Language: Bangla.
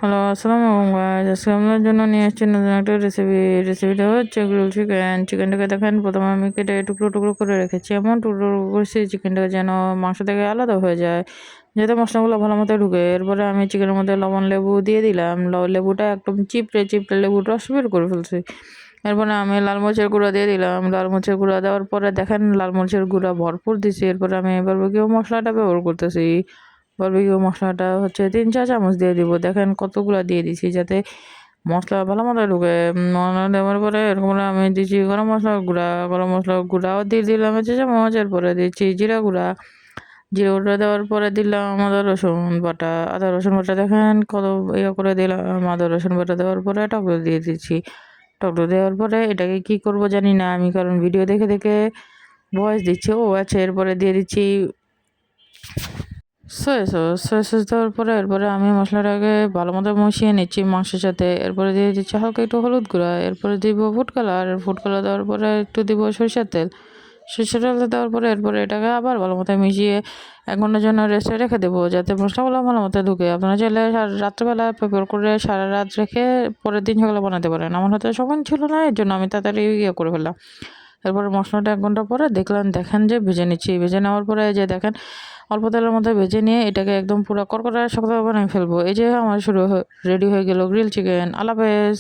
হ্যালো, আসসালামু আলাইকুম গাইস। আজকে আপনার জন্য নিয়ে এসেছি নতুন একটা রেসিপিটা হচ্ছে গ্রিল চিকেন। চিকেনটাকে দেখেন প্রথমে আমি কেটে টুকরো টুকরো করে রেখেছি, এমন টুকরো টুকরো করেছি চিকেনটাকে যেন মাংস থেকে আলাদা হয়ে যায়, যাতে মশলাগুলো ভালো মতো ঢুকে। এরপরে আমি চিকেনের মধ্যে লবণ লেবু দিয়ে দিলাম। লেবুটা একদম চিপড়ে চিপড়ে লেবুর রস বের করে ফেলছি। এরপরে আমি লাল মরিচের গুঁড়া দিয়ে দিলাম। লাল মরিচের গুঁড়া দেওয়ার পরে দেখেন লাল মরিচের গুঁড়া ভরপুর দিছি। এরপরে আমি বারবিকিউ মশলাটা ব্যবহার করতেছি। বারবিকিউ মশলাটা হচ্ছে 3 চা চামচ দিয়ে দিব। দেখেন কতগুলো দিয়ে দিছি, যাতে মশলা ভালো মতো ঢুকে। মশলা দেওয়ার পরে এরকম করে আমি দিচ্ছি গরম মশলা গুঁড়াও দিয়ে দিলাম 1 চা চামচ। এরপরে দিচ্ছি জিরা গুঁড়া। জিরা গুঁড়া দেওয়ার পরে দিলাম আদা রসুন বাটা দেখেন কত করে দিলাম। আদা রসুন বাটা দেওয়ার পরে টক দই দিয়ে দিচ্ছি। টক দই দেওয়ার পরে এটাকে কি করব জানি না আমি, কারণ ভিডিও দেখে দেখে ভয়েস দিচ্ছি। ও আচ্ছা, এরপরে দিয়ে দিচ্ছি সয়া সস দেওয়ার পরে এরপরে আমি মশলাটাকে ভালো মতো মিশিয়ে নিচ্ছি মাংসের সাথে। এরপরে দিয়ে দিচ্ছি হালকা একটু হলুদ গুঁড়া। এরপরে দিব ফুড কালার দেওয়ার পরে একটু দিব সরিষার তেল দেওয়ার পরে এরপরে এটাকে আবার ভালো মতো মিশিয়ে 1 ঘন্টার জন্য রেস্টে রেখে দেবো, যাতে মশলাগুলো ভালো মতো ঢুকে। আপনারা চাইলে রাত্রেবেলা প্রিপেয়ার করে সারা রাত রেখে পরের দিন সকালে বানাতে পারেন। আমার হাতে সময় ছিল না, এর জন্য আমি তাড়াতাড়ি করে ফেললাম। এরপরে মশলাটা 1 ঘন্টা পরে দেখেন যে ভেজে নিচ্ছি। ভেজে নেওয়ার পরে যে দেখেন অল্প তেলের মধ্যে ভেজে নিয়ে এটাকে একদম পুরো কড়কড়া শক্ত বানিয়ে ফেলবো। এই যে আমার রেডি হয়ে গেল গ্রিল চিকেন। আল্লাহ হাফেজ।